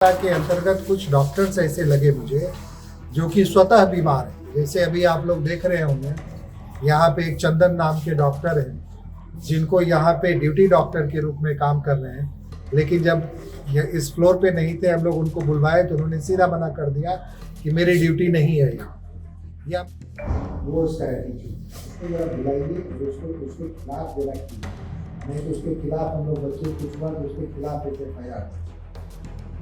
के अंतर्गत कुछ डॉक्टर्स ऐसे लगे मुझे जो कि स्वतः बीमार हैं। जैसे अभी आप लोग देख रहे होंगे, यहाँ पे एक चंदन नाम के डॉक्टर हैं जिनको यहाँ पे ड्यूटी डॉक्टर के रूप में काम कर रहे हैं, लेकिन जब इस फ्लोर पे नहीं थे, हम लोग उनको बुलवाए तो उन्होंने सीधा मना कर दिया कि मेरी ड्यूटी नहीं है यहाँ। या वो उसका उसको जरा बुलाइए, उसके खिलाफ जरा कीजिए, नहीं तो उसके खिलाफ हम लोग बच्चे कुछ बार उसके खिलाफ एक FIR।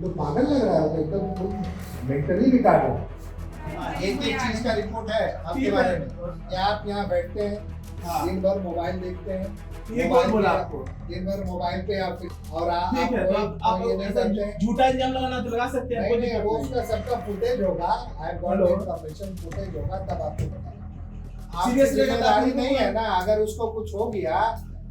तो पागल लग रहा है, एकदम मेंटली रिटार्डेड। एक चीज का रिपोर्ट है आपके बारे में कि आप यहाँ बैठते हैं, दिन भर मोबाइल देखते हैं, ये कौन बोला आपको? दिन भर मोबाइल पे आप और ठीक है, तो आप ये नहीं करते हैं। झूठा इल्जाम लगाना तो लगा सकते हैं, नहीं, वो उसका सबका फुटेज होगा, I have got information, footage होगा तब आपको बताना। आपकी जिम्मेदारी नहीं है ना, अगर उसको कुछ हो गया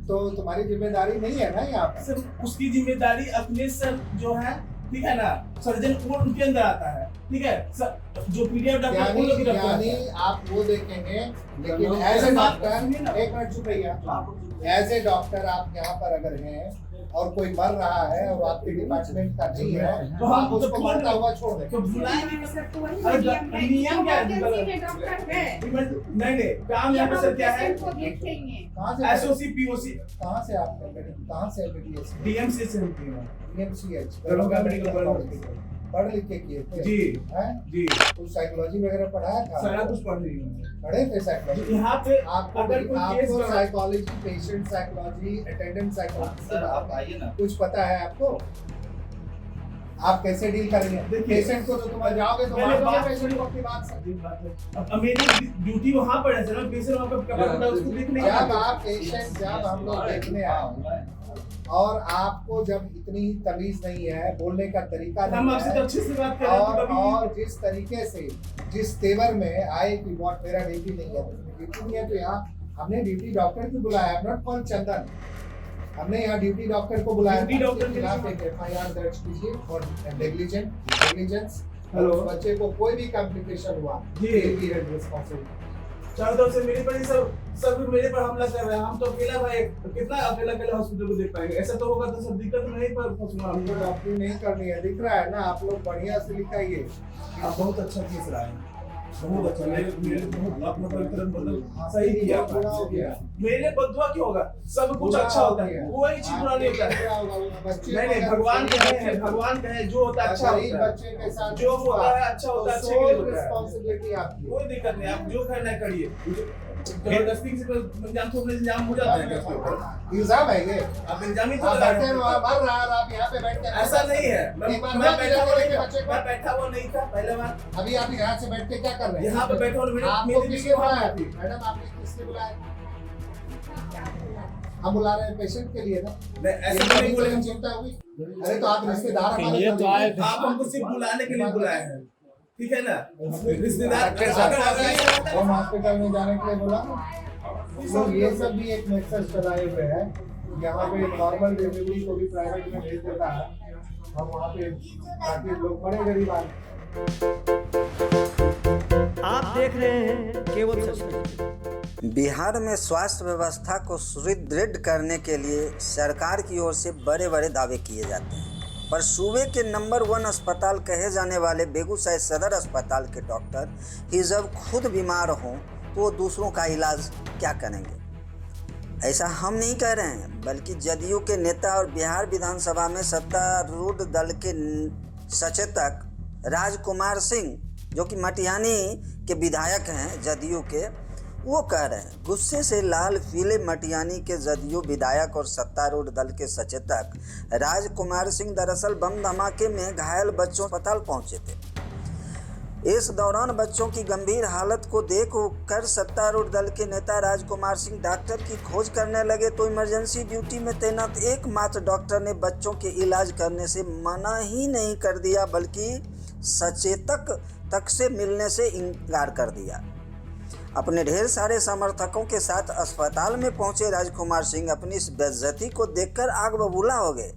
तो तुम्हारी जिम्मेदारी नहीं है ना यहाँ पर। सर उसकी जिम्मेदारी अपने सर जो है, ठीक है ना, सर्जन कोड उनके अंदर आता है, ठीक है सर, जो PDF डॉक्टर वो लोग यानी आप वो देखेंगे, लेकिन एज ए डॉक्टर, एक मिनट चुप रहिए, एज ए डॉक्टर आप यहाँ पर अगर हैं और कोई मर रहा है और आपके डिपार्टमेंट का नहीं है तो आप उसको मरता हुआ छोड़ दें। तो बुलाएंगे नियम क्या है? नहीं काम यहाँ पे सर क्या है? SOC POC कहाँ से आप कहाँ से DMC से DMCH दरोगा मेडिकल कॉलेज पढ़ लिख के किए थे जी हैं? जी, कुछ साइकोलॉजी वगैरह पढ़ाया था? सारा कुछ पढ़ रही हूँ पढ़े थे साइकोलॉजी? यहाँ पे आपको अगर कोई केस आपको बना- psychology, patient psychology, attendant psychology sir आप आइए ना। कुछ पता है आपको? आप कैसे डील करेंगे पेशेंट को? तो तुम जाओगे तो मार दोगे पेशेंट को अपनी बात से। अब मेरी ड्यूटी वहाँ पर है सर, पेशेंट वहाँ पर कपड़ा होता है उसको देखने का। जब आप पेशेंट, जब हम लोग देखने आए और आपको जब इतनी ही तमीज नहीं है, बोलने का तरीका हम नहीं आपसे तो है, अच्छे से बात कर रहे हैं और जिस तरीके से, जिस तेवर में आए कि व्हाट मेरा ड्यूटी नहीं है, ड्यूटी नहीं है तो यहाँ हमने ड्यूटी डॉक्टर को बुलाया, नॉट कॉल चंदन, हमने यहाँ ड्यूटी डॉक्टर को बुलाया। ड्यूटी डॉक्टर के खिलाफ एक FIR दर्ज कीजिए और नेग्लिजेंस। हेलो। उस बच्चे को कोई भी कॉम्प्लिकेशन हुआ जी। रिस्पांसिबल। चारों तरफ से मेरे पर ही सब मेरे पर हमला कर रहे हैं। हम तो अकेला भाई, कितना अकेला हॉस्पिटल को देख पाएंगे? ऐसा तो होगा तो सब दिक्कत नहीं पर फंसूंगा हमको डॉक्टरी नहीं करनी है, दिख रहा है ना, आप लोग बढ़िया से लिखाइए। आप बहुत अच्छा केस रहा है, बहुत अच्छा। मेरे बहुत अपना पवित्र मतलब सही किया। बुरा हो गया, मेरे बदुआ क्यों होगा? सब कुछ अच्छा होता है, कोई चीज बुरा नहीं होता है। नहीं भगवान कहे, भगवान कहे जो होता है अच्छा होता है, बच्चे के साथ जो होता है अच्छा होता है, अच्छे के लिए होता है। रिस्पांसिबिलिटी आपकी। कोई दिक्कत नहीं, आप जो करना है करिए। जबरदस्ती से इल्जाम थोपने से इल्जाम हो जाता है क्या? इल्जाम है ये? आप इल्जाम ही तो आप लगा बैठे रहे हो, हैं। मर रहा है और आप यहाँ पे बैठ के ऐसा नहीं है, मैं एक बार बैठा हुआ नहीं था, बच्चे को- मैं बैठा हुआ नहीं था पहले बार। अभी आप यहाँ से बैठ के क्या कर रहे हैं? यहाँ पे बैठा हुआ आपको मेरी किसने बुलाया? थी। मैडम आपने किसने बुलाया? हम बुला रहे हैं पेशेंट के लिए ना, नहीं ऐसा तो नहीं बोले। चिंता हुई? अरे तो आप रिश्तेदार हमारे ये तो आए आप हमको सिर्फ बुलाने के लिए बुलाए हैं, ठीक है ना? रिश्तेदार डॉक्टर साहब, होम हॉस्पिटल में जाने के लिए बोला। लोग ये सब भी एक मैसेज चलाए हुए हैं, यहाँ पे नॉर्मल डिलीवरी को भी प्राइवेट में भेज देता है, हम वहाँ पे ताकि लोग बड़े गरीब आए। आप देख रहे हैं केवल सच। बिहार में स्वास्थ्य व्यवस्था को सुदृढ़ करने के लिए सरकार की ओर से बड़े बड़े दावे किए जाते हैं, पर सूबे के नंबर 1 अस्पताल कहे जाने वाले बेगूसराय सदर अस्पताल के डॉक्टर ही जब खुद बीमार हों तो वो दूसरों का इलाज क्या करेंगे? ऐसा हम नहीं कह रहे हैं, बल्कि जदयू के नेता और बिहार विधानसभा में सत्तारूढ़ दल के सचेतक राजकुमार सिंह, जो कि मटिहानी के विधायक हैं जदयू के, वो कह रहे हैं। गुस्से से लाल पीले मटिहानी के जदयू विधायक और सत्तारूढ़ दल के सचेतक राजकुमार सिंह दरअसल बम धमाके में घायल बच्चों अस्पताल पहुंचे थे। इस दौरान बच्चों की गंभीर हालत को देख कर सत्तारूढ़ दल के नेता राजकुमार सिंह डॉक्टर की खोज करने लगे तो इमरजेंसी ड्यूटी में तैनात एकमात्र डॉक्टर ने बच्चों के इलाज करने से मना ही नहीं कर दिया, बल्कि सचेतक तक से मिलने से इनकार कर दिया। अपने ढेर सारे समर्थकों के साथ अस्पताल में पहुंचे राजकुमार सिंह अपनी इस बेइज्जती को देखकर आग बबूला हो गए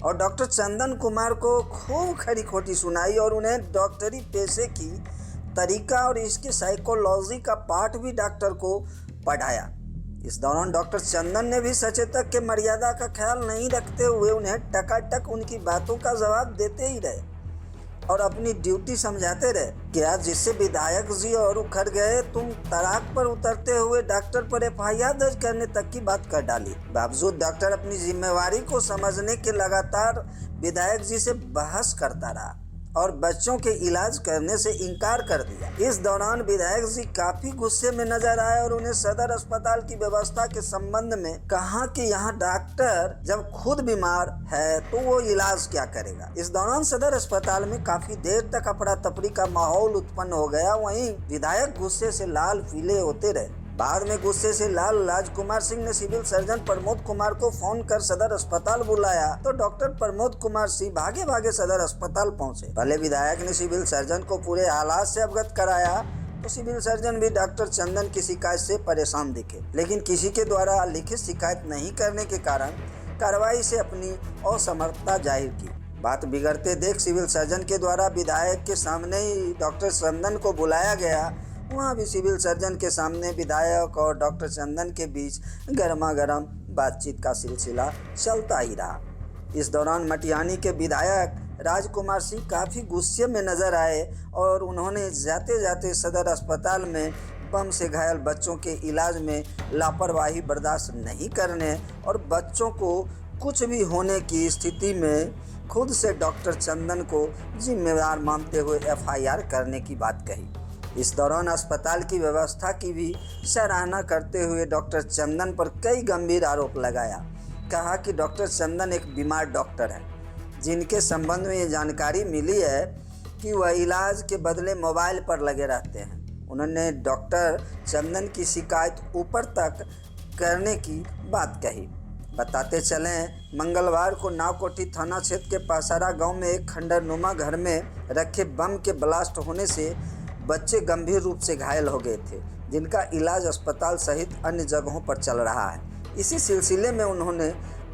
और डॉक्टर चंदन कुमार को खूब खरी खोटी सुनाई और उन्हें डॉक्टरी पेशे की तरीका और इसके साइकोलॉजी का पाठ भी डॉक्टर को पढ़ाया। इस दौरान डॉक्टर चंदन ने भी सचेतक के मर्यादा का ख्याल नहीं रखते हुए उन्हें टकाटक उनकी बातों का जवाब देते ही रहे और अपनी ड्यूटी समझाते रहे। क्या जिससे विधायक जी और उखड़ गए, तुम तराक पर उतरते हुए डॉक्टर पर एफआईआर दर्ज करने तक की बात कर डाली। बावजूद डॉक्टर अपनी जिम्मेवारी को समझने के लगातार विधायक जी से बहस करता रहा और बच्चों के इलाज करने से इनकार कर दिया। इस दौरान विधायक जी काफी गुस्से में नजर आए और उन्हें सदर अस्पताल की व्यवस्था के संबंध में कहा कि यहाँ डॉक्टर जब खुद बीमार है तो वो इलाज क्या करेगा। इस दौरान सदर अस्पताल में काफी देर तक अफरा तफरी का माहौल उत्पन्न हो गया। वहीं विधायक गुस्से से लाल पीले होते रहे। बाद में गुस्से से लाल राजकुमार सिंह ने सिविल सर्जन प्रमोद कुमार को फोन कर सदर अस्पताल बुलाया तो डॉक्टर प्रमोद कुमार सिंह भागे भागे सदर अस्पताल पहुंचे। पहले विधायक ने सिविल सर्जन को पूरे हालात से अवगत कराया तो सिविल सर्जन भी डॉक्टर चंदन की शिकायत से परेशान दिखे, लेकिन किसी के द्वारा लिखित शिकायत नहीं करने के कारण कार्रवाई से अपनी असमर्थता जाहिर की। बात बिगड़ते देख सिविल सर्जन के द्वारा विधायक के सामने ही डॉक्टर चंदन को बुलाया गया। वहाँ भी सिविल सर्जन के सामने विधायक और डॉक्टर चंदन के बीच गर्मा गर्म बातचीत का सिलसिला चलता ही रहा। इस दौरान मटियानी के विधायक राजकुमार सिंह काफ़ी गुस्से में नजर आए और उन्होंने जाते जाते सदर अस्पताल में बम से घायल बच्चों के इलाज में लापरवाही बर्दाश्त नहीं करने और बच्चों को कुछ भी होने की स्थिति में खुद से डॉक्टर चंदन को जिम्मेदार मानते हुए एफआईआर करने की बात कही। इस दौरान अस्पताल की व्यवस्था की भी सराहना करते हुए डॉक्टर चंदन पर कई गंभीर आरोप लगाया। कहा कि डॉक्टर चंदन एक बीमार डॉक्टर है जिनके संबंध में ये जानकारी मिली है कि वह इलाज के बदले मोबाइल पर लगे रहते हैं। उन्होंने डॉक्टर चंदन की शिकायत ऊपर तक करने की बात कही। बताते चलें, मंगलवार को नावकोठी थाना क्षेत्र के पासारा गांव में एक खंडरनुमा घर में रखे बम के ब्लास्ट होने से बच्चे गंभीर रूप से घायल हो गए थे, जिनका इलाज अस्पताल सहित अन्य जगहों पर चल रहा है। इसी सिलसिले में उन्होंने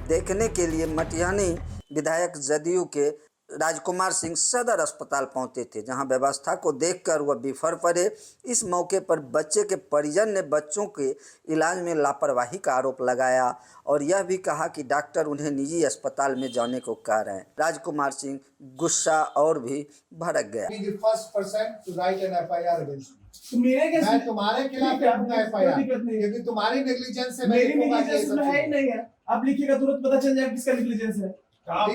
देखने के लिए मटियानी विधायक जदयू के राजकुमार सिंह सदर अस्पताल पहुंचे थे, जहां व्यवस्था को देखकर वह बिफर पड़े। इस मौके पर बच्चे के परिजन ने बच्चों के इलाज में लापरवाही का आरोप लगाया और यह भी कहा कि डॉक्टर उन्हें निजी अस्पताल में जाने को कह रहे हैं। राजकुमार सिंह गुस्सा और भी भड़क गया। तो मेरे कैसे मैं तुम्हारे खिलाफ करूंगा एफआईआर क्योंकि तुम्हारी नेग्लिजेंस से मेरी नेग्लिजेंस में है ही नहीं है। अब लिखिएगा तुरंत पता चल जाएगा किसका नेग्लिजेंस है। आपको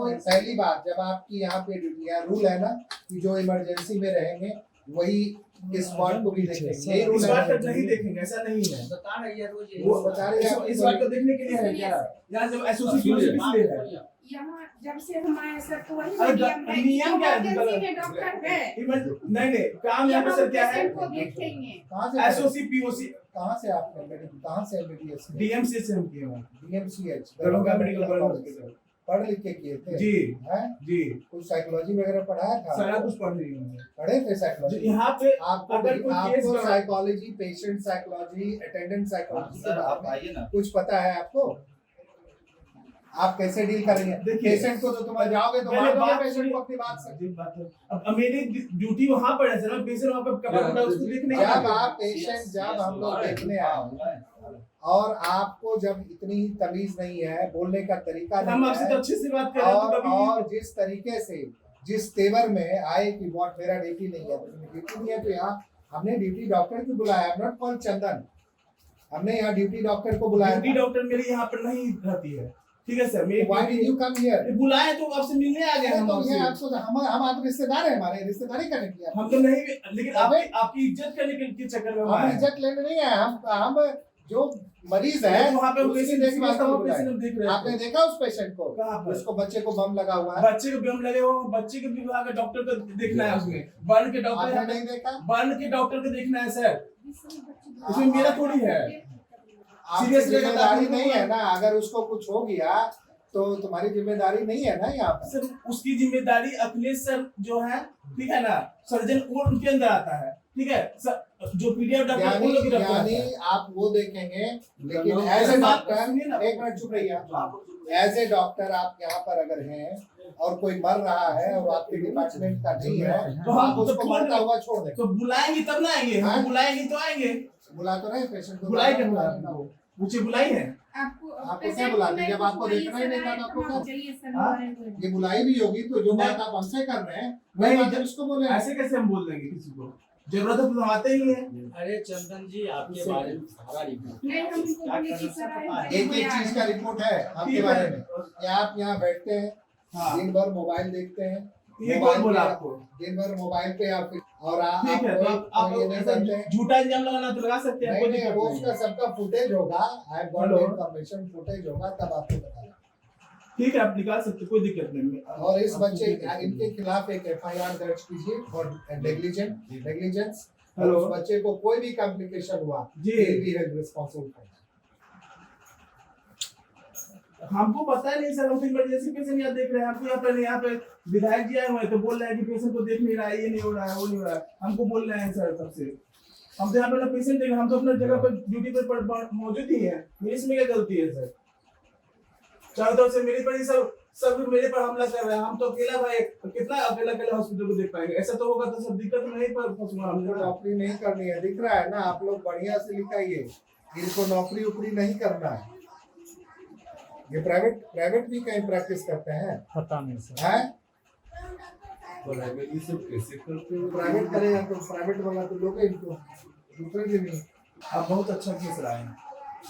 पहली बात, जब आपकी यहाँ पे ड्यूटी है, रूल है ना कि जो इमरजेंसी में रहेंगे वही इस वार्ड को भी देखेंगे। इस वार्ड को नहीं देखेंगे, ऐसा नहीं है। बता रही है वो बता रही है इस वार्ड को देखने के लिए है क्या? यहाँ जब एसोसिएशन इसलिए है, यहाँ जब से हम आए सर तो वही नियम क्या है? डॉक्टर है नहीं काम यहाँ पे सर क्या है? देखेंगे एसओसी पीओसी कहाँ से आप कहाँ से एमबीबीएस डीएमसी से हम किए हैं। DMCH Darbhanga medical college hospital पढ़ लिख के किए थे जी हैं जी। कुछ साइकोलॉजी वगैरह पढ़ाया था? सारा कुछ पढ़ रही हूँ, पढ़े थे साइकोलॉजी। यहाँ पे आपको psychology, patient psychology, attendant psychology के बारे में कुछ पता है आपको? आप कैसे डील करेंगे पेशेंट को? तो तुम जाओगे तो मारोगे पेशेंट को अपनी बात से। अब मेरी ड्यूटी वहाँ पर है सर, पेशेंट वहाँ पर कपड़ा उसको देखने। जब आप पेशेंट, जब हम लोग देखने आए और आपको जब इतनी तमीज नहीं है, बोलने का तरीका नहीं हम आपसे तो अच्छे से बात कर रहे हैं और जिस तरीके से जिस तेवर में आए कि व्हाट मेरा ड्यूटी नहीं है, ड्यूटी नहीं है तो यहाँ हमने ड्यूटी डॉक्टर को बुलाया, नॉट कॉल चंदन, हमने यहाँ ड्यूटी डॉक्टर को बुलाया। ड्यूटी डॉक्टर मेरी यहाँ पर नहीं रहती है, ठीक है sir. Why did you come here? बुलाए तो आपसे मिलने आ गए हम आपसे। हम आप रिश्तेदार हैं, हमारे रिश्तेदारी करने के लिए हम तो नहीं, लेकिन आपकी इज्जत करने के चक्कर में हम इज्जत लेने नहीं है। हम जो मरीज है वहाँ पे आपने देखा उस पेशेंट को? उसको बच्चे को बम लगा हुआ है, बच्चे को बम लगे हुए, बच्चे के विभाग का डॉक्टर को देखना है, उसमें बर्न के डॉक्टर नहीं देखा, बर्न के डॉक्टर को देखना है सर, उसमें मेरा थोड़ी है। जिम्मेदारी नहीं है ना। अगर उसको कुछ हो गया तो तुम्हारी जिम्मेदारी नहीं है ना यहाँ पर। सर उसकी जिम्मेदारी अखिलेश सर जो है, ठीक है ना, सर्जन कोड उनके अंदर आता है, ठीक है सर, जो पीडीएफ डॉक्टर उन लोग की रखता यानी है। आप वो देखेंगे, लेकिन एज ए डॉक्टर, एक मिनट चुप रहिए, एज ए डॉक्टर आप यहाँ पर अगर हैं और कोई मर रहा है और आपके डिपार्टमेंट का नहीं है तो तो हम आप उसको मरता हुआ छोड़ दें। तो बुलाएंगे तब ना आएंगे, हाँ? हम बुलाएंगे तो आएंगे। बुला तो रहे पेशेंट को, बुलाई क्या बुला, मुझे बुलाई है। आपको क्या बुलाते? जब आपको देखना ही नहीं था तो आपको क्या? चाहिए सर, हाँ? ये बुलाई भी होगी तो जो बात आप हमसे कर रहे हैं वही नहीं, बात हम उसको बोले। ऐसे कैसे हम बोल देंगे किसी को? जरूरत है तो हम आते ही हैं। अरे चंदन जी, आपके बारे में सारा रिपोर्ट नहीं हम उनको बोले कि सर आए, एक एक चीज का रिपोर्ट है आपके ठीक बारे है। में कि आप यहाँ बैठते हैं, हाँ। दिन भर मोबाइल देखते हैं, ये मोबाइल कौन बोला पे- आपको? दिन भर मोबाइल पे आप और आप ठीक है, तो आप ये नहीं ऐसा करते हैं। झूठा इल्जाम लगाना तो लगा सकते हैं, नहीं कोई नहीं, दिक्कत वो नहीं। उसका सबका फुटेज होगा, I have got hello. Information, footage होगा तब आपको बताना। ठीक है, आप निकाल सकते, कोई दिक्कत नहीं है। और इस बच्चे इनके खिलाफ एक एफआईआर दर्ज कीजिए फॉर नेग्लिजेंस। हेलो। उस बच्चे को कोई भी कॉम्प्लिकेशन हुआ जी। भी है रिस्पांसिबल। हमको पता है नहीं सर, हम तो इमरजेंसी पेशेंट यहाँ देख रहे हैं, हमको यहाँ पे विधायक जी आए हुए हैं तो बोल रहे हैं कि पेशेंट को देख नहीं रहा है, ये नहीं हो रहा है, वो नहीं हो रहा है, हमको बोल रहे हैं सर तब से। हम तो यहाँ पे पेशेंट देख रहे हैं, हम तो अपने जगह पर ड्यूटी पर मौजूद ही है, मेरी इसमें क्या गलती है सर? चारों तरफ से मेरे पर ही सब मेरे पर हमला कर रहे हैं, हम तो अकेला भाई कितना अकेला हॉस्पिटल को देख पाएंगे? ऐसा तो होगा तो सब दिक्कत नहीं पर फंसूंगा हमको हम। नौकरी नहीं करनी है, दिख रहा है ना, आप लोग बढ़िया से लिखाइए, इनको नौकरी उपरी नहीं करना है। ये प्राइवेट भी कहीं प्रैक्टिस करते हैं? पता नहीं सर। हैं? प्राइवेट सब कैसे करते हो? प्राइवेट करेगा तो प्राइवेट वाला तो लोग इनको दूसरे भी नहीं। आप बहुत अच्छा केस रहा है,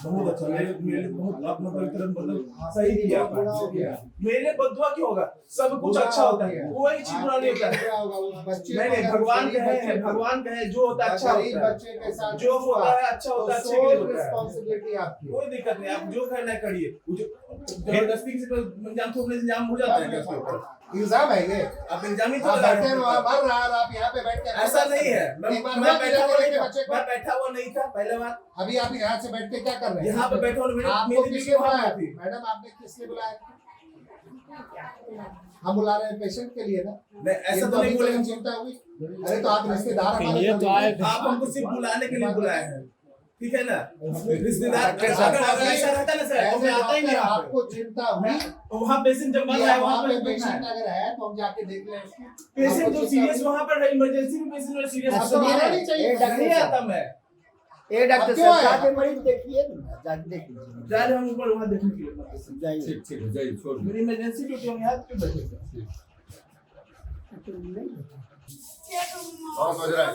बहुत अच्छा, मेरे बहुत अपना मतलब सही किया आपने। बुरा हो गया। मेरे बदुआ क्यों होगा? सब कुछ अच्छा होता है, कोई चीज बुरा नहीं होता है। क्या होगा उस बच्चे नहीं नहीं, को, भगवान गरीब कहे बच्चे हैं, को, भगवान कहे जो होता है अच्छा गरीब होता है, बच्चे के साथ जो होता है अच्छा होता है, अच्छे के लिए होता है। रिस्पांसिबिलिटी आपकी है। कोई दिक्कत नहीं, आप जो करना है करिए। जबरदस्ती से इंजाम थोपने से इंजाम हो जाता है क्या उसके ऊपर? इल्जाम है ये। आप इंजाम ही तो आप लगा बैठे रहे हैं, हैं। मर रहा है और आप यहाँ पे बैठ के ऐसा नहीं है, मैं एक बार मैं बात बैठा हुआ करेंगे नहीं था, बच्चे को। मैं बैठा हुआ नहीं था पहले बार। अभी आप यहाँ से बैठ के क्या कर रहे हैं? यहाँ पे बैठा हुआ मेरे आपको मेरी किसने बुलाया? थी। मैडम आपने किसने बुलाया? हम बुला रहे हैं पेशेंट के लिए ना। नहीं, ऐसा इनको तो नहीं अभी बोले। तक चिंता हुई? अरे तो आप रिश्तेदार हमारे ये तो आए थे। आप हमको सिर्फ बुलाने के लिए बुलाए हैं, ठीक है ना? रिश्तेदार अगर ऐसा रहता ना सर तो मैं आता ही नहीं यहाँ पे। आपको चिंता हुई? वहाँ पेशेंट जब मर रहा है वहाँ पे पेशेंट अगर है तो हम जाके देख लें उसको। पेशेंट आपको जो चिंता सीरियस हुई? वहाँ पर इमरजेंसी में पेशेंट सीरियस आपको आना नहीं चाहिए। नहीं आता मैं। ए डॉक्टर अब क्यों आया? साहब जाके मरीज देखिए ना, जाके देख लीजिए। जा रहे हम ऊपर वहाँ देखने के लिए। जाइए। ठीक ठीक है, जाइए छोड़ दो। मेरी इमरजेंसी ड्यूटी हम यहाँ क्यों बैठे थे? और सोच रहा है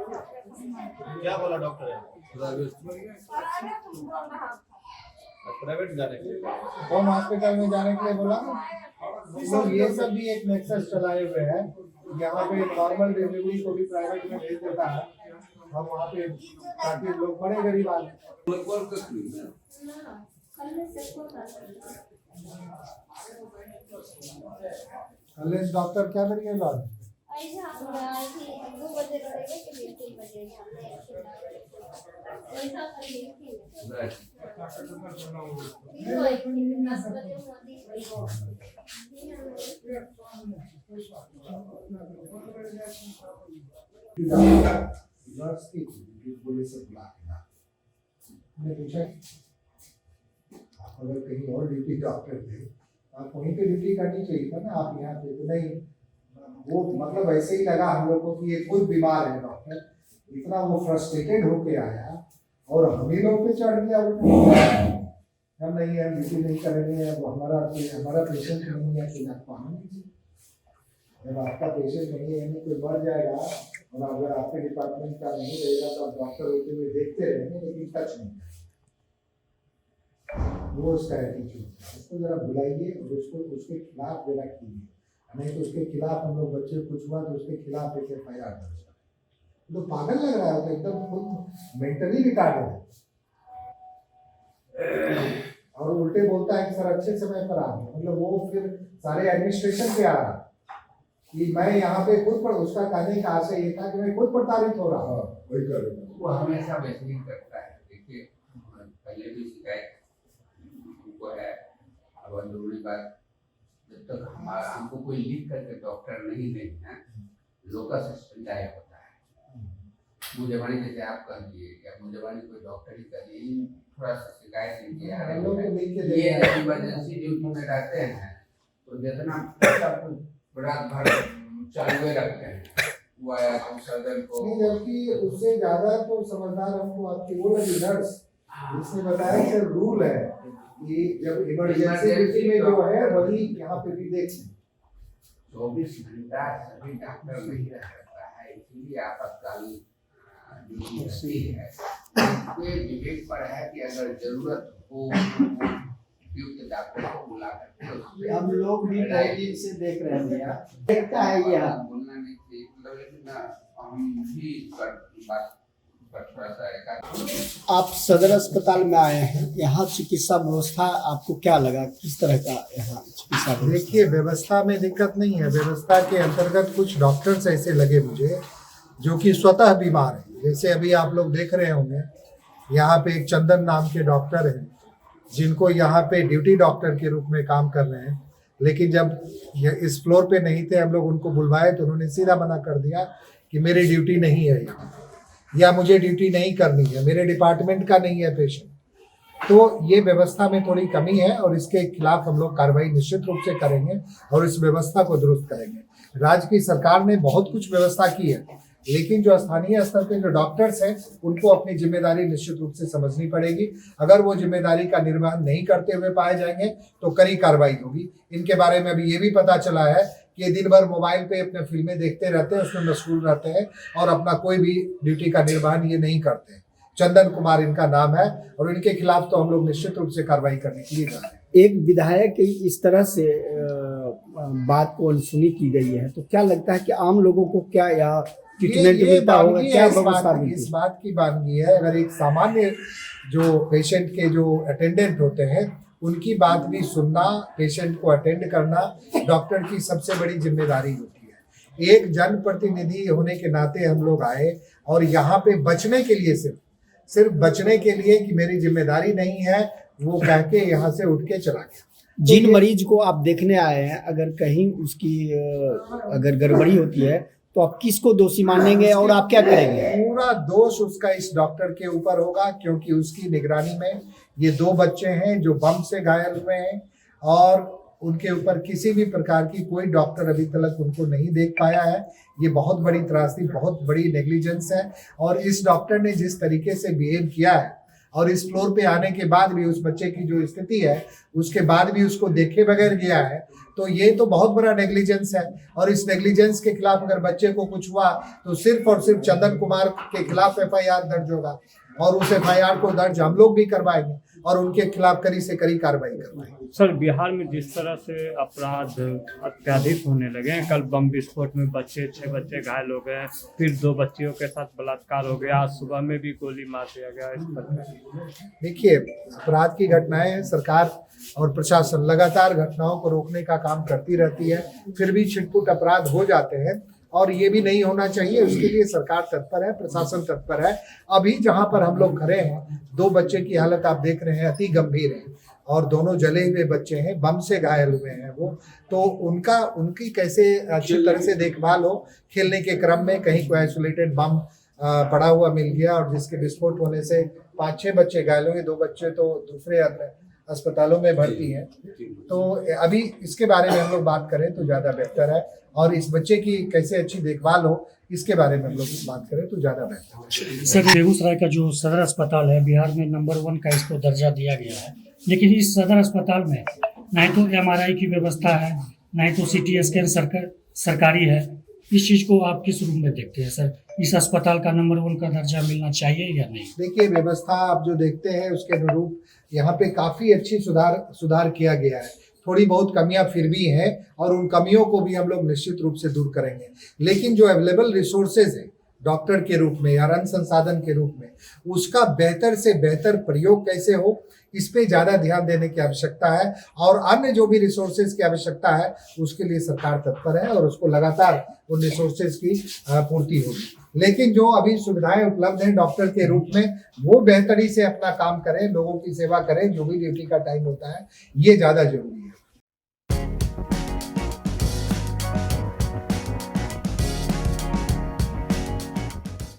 क्या बोला डॉक्टर प्राइवेट जाने के लिए? होम हॉस्पिटल में जाने के लिए बोला। लोग ये सब भी एक नेक्सस चलाए हुए हैं, यहाँ पे नॉर्मल डिलीवरी को भी प्राइवेट में भेज देता है। हम वहाँ पे ताकि लोग बड़े गरीब आदमी। कॉल कर ली कॉलेज डॉक्टर क्या करिए लॉज? बोले से बुला के मैंने पूछा आप अगर कहीं और ड्यूटी डॉक्टर थे आप वहीं पे ड्यूटी करनी चाहिए था ना, आप यहाँ पे तो नहीं। वो मतलब ऐसे ही लगा हम लोग को कि ये खुद बीमार है डॉक्टर, इतना वो फ्रस्ट्रेटेड होके आया और हम ही लोग पे चढ़ गया। हम नहीं है, ड्यूटी नहीं करेंगे, वो हमारा पेशेंट नहीं है तो आपको आना नहीं। जब आपका पेशेंट नहीं है, कोई मर जाएगा और अगर आपके डिपार्टमेंट का नहीं रहेगा तो आप डॉक्टर होते हुए देखते रहेंगे लेकिन टच नहीं करेंगे। वो उसका एटीट्यूड है। उसको जरा बुलाइए और उसको उसके खिलाफ जरा कीजिए, नहीं तो उसके खिलाफ हम लोग बच्चे कुछ हुआ तो उसके खिलाफ एक एफआईआर दर्ज करें। तो पागल लग रहा है, तो एकदम खुद मेंटली रिटार्डेड है और उल्टे बोलता है कि सर अच्छे समय पर आ गए। मतलब वो फिर सारे एडमिनिस्ट्रेशन पे आ रहा है कि मैं यहाँ पे खुद पर उसका कहने का आशय ये था कि मैं खुद प्रताड़ित हो रहा हूँ। हाँ वही कर रहे हैं। वो हमेशा वैसे ही करता है। देखिए पहले भी शिकायत को है। अब अंदरूनी बात, जब तक हमको कोई लिख करके डॉक्टर नहीं देंगे, लोकल सिस्टम जाया होता है। मुझे जैसे आप कह दिए या मुझे कोई डॉक्टर ही कर दिए, थोड़ा सा शिकायत इनकी आ रही है। ये इमरजेंसी ड्यूटी में रहते हैं तो जितना सब रात भर चालू रखते हैं, वो आया तो सदन को नहीं, जबकि उससे ज्यादा तो समझदार हमको आपकी वो लगी नर्स, जिसने बताया कि रूल है कि जब इमरजेंसी ड्यूटी में जो है वही यहाँ पे भी देख 24 घंटा सभी डॉक्टर नहीं रह सकता है, इसलिए आपातकालीन ड्यूटी रहती है। इसके विवेक पर है कि अगर जरूरत हो उपयुक्त डॉक्टर को बुला करके हम लोग भी कई दिन से देख रहे हैं भैया, देखता है ये हाल। बोलना नहीं चाहिए, मतलब लेकिन हम भी बात पर थोड़ा सा एकाग्र। आप सदर अस्पताल में आए हैं, यहाँ चिकित्सा व्यवस्था आपको क्या लगा, किस तरह का यहाँ चिकित्सा व्यवस्था? देखिए, व्यवस्था में दिक्कत नहीं है। व्यवस्था के अंतर्गत कुछ डॉक्टर्स ऐसे लगे मुझे जो कि स्वतः बीमार हैं। जैसे अभी आप लोग देख रहे होंगे, यहाँ पे एक चंदन नाम के डॉक्टर हैं जिनको यहाँ पे ड्यूटी डॉक्टर के रूप में काम कर रहे हैं, लेकिन जब ये इस फ्लोर पे नहीं थे, हम लोग उनको बुलवाए तो उन्होंने सीधा मना कर दिया कि मेरी ड्यूटी नहीं है या मुझे ड्यूटी नहीं करनी है, मेरे डिपार्टमेंट का नहीं है पेशेंट। तो ये व्यवस्था में थोड़ी कमी है और इसके खिलाफ हम लोग कार्रवाई निश्चित रूप से करेंगे और इस व्यवस्था को दुरुस्त करेंगे। राज्य की सरकार ने बहुत कुछ व्यवस्था की है, लेकिन जो स्थानीय स्तर पे जो डॉक्टर्स हैं उनको अपनी जिम्मेदारी निश्चित रूप से समझनी पड़ेगी। अगर वो जिम्मेदारी का निर्वहन नहीं करते हुए पाए जाएंगे तो कड़ी कार्रवाई होगी। इनके बारे में अभी ये भी पता चला है कि ये दिन भर मोबाइल पे अपने फिल्में देखते रहते हैं, उसमें मशगूल रहते हैं और अपना कोई भी ड्यूटी का निर्वहन ये नहीं करते। चंदन कुमार इनका नाम है और इनके खिलाफ तो हम लोग निश्चित रूप से कार्रवाई करने के लिए जा रहे हैं। एक विधायक की इस तरह से बात को अनसुनी की गई है, तो क्या लगता है कि आम लोगों को क्या या ट्रीटमेंट मिलता होगा, क्या व्यवस्था मिलती है? इस बात की वानगी है। अगर एक सामान्य जो पेशेंट के जो अटेंडेंट होते हैं उनकी बात भी सुनना, पेशेंट को अटेंड करना डॉक्टर की सबसे बड़ी जिम्मेदारी होती है। एक जनप्रतिनिधि होने के नाते हम लोग आए और यहाँ पे बचने के लिए सिर्फ बचने के लिए कि मेरी जिम्मेदारी नहीं है वो कह के यहाँ से उठ के चला गया। जिन मरीज को आप देखने आए हैं, अगर कहीं उसकी अगर गड़बड़ी होती है तो आप किसको दोषी मानेंगे और आप क्या करेंगे? पूरा दोष उसका इस डॉक्टर के ऊपर होगा, क्योंकि उसकी निगरानी में ये 2 बच्चे हैं जो बम से घायल हुए हैं और उनके ऊपर किसी भी प्रकार की कोई डॉक्टर अभी तक उनको नहीं देख पाया है। ये बहुत बड़ी त्रासदी, बहुत बड़ी नेग्लिजेंस है। और इस डॉक्टर ने जिस तरीके से बिहेव किया है और इस फ्लोर पे आने के बाद भी उस बच्चे की जो स्थिति है उसके बाद भी उसको देखे बगैर गया है, तो ये तो बहुत बड़ा नेग्लिजेंस है। और इस नेग्लिजेंस के खिलाफ अगर बच्चे को कुछ हुआ तो सिर्फ और सिर्फ चंदन कुमार के खिलाफ FIR दर्ज होगा और उस FIR को दर्ज हम लोग भी करवाएंगे और उनके खिलाफ कड़ी से कड़ी कार्रवाई करवाएंगे। सर, बिहार में जिस तरह से अपराध अत्याधिक होने लगे हैं, कल बम विस्फोट में 6 बच्चे घायल हो गए, फिर 2 बच्चियों के साथ बलात्कार हो गया, आज सुबह में भी गोली मार दिया गया। इस पर देखिए, अपराध की घटनाएं हैं, सरकार और प्रशासन लगातार घटनाओं को रोकने का काम करती रहती है, फिर भी छिटपुट अपराध हो जाते हैं और ये भी नहीं होना चाहिए। उसके लिए सरकार तत्पर है, प्रशासन तत्पर है। अभी जहां पर हम लोग खड़े हैं, 2 बच्चे की हालत आप देख रहे हैं अति गंभीर है और दोनों जले हुए बच्चे हैं, बम से घायल हुए हैं वो, तो उनकी कैसे अच्छी तरह से देखभाल हो। खेलने के क्रम में कहीं कोई आइसोलेटेड बम पड़ा हुआ मिल गया और जिसके विस्फोट होने से 5-6 बच्चे घायल हुए, 2 बच्चे तो दूसरे अस्पतालों में भर्ती हैं। तो अभी इसके बारे में हम लोग बात करें तो ज़्यादा बेहतर है और इस बच्चे की कैसे अच्छी देखभाल हो इसके बारे में हम लोग बात करें तो ज़्यादा बेहतर है। सर, बेगूसराय का जो सदर अस्पताल है बिहार में नंबर 1 का इसको दर्जा दिया गया है, लेकिन इस सदर अस्पताल में ना तो MRI की व्यवस्था है, ना तो CT स्कैन सरकारी है। इस चीज़ को आप किस रूप में देखते हैं सर? इस अस्पताल का नंबर 1 का दर्जा मिलना चाहिए या नहीं? देखिए, व्यवस्था आप जो देखते हैं उसके अनुरूप यहाँ पे काफ़ी अच्छी सुधार किया गया है। थोड़ी बहुत कमियां फिर भी हैं और उन कमियों को भी हम लोग निश्चित रूप से दूर करेंगे। लेकिन जो अवेलेबल रिसोर्सेज हैं डॉक्टर के रूप में या रन संसाधन के रूप में, उसका बेहतर से बेहतर प्रयोग कैसे हो, इस पे ज़्यादा ध्यान देने की आवश्यकता है। और अन्य जो भी रिसोर्सेज की आवश्यकता है उसके लिए सरकार तत्पर है और उसको लगातार उन रिसोर्सेज की पूर्ति होगी। लेकिन जो अभी सुविधाएं उपलब्ध हैं डॉक्टर के रूप में, वो बेहतरी से अपना काम करें, लोगों की सेवा करें, जो भी ड्यूटी का टाइम होता है, ये ज़्यादा जरूरी है।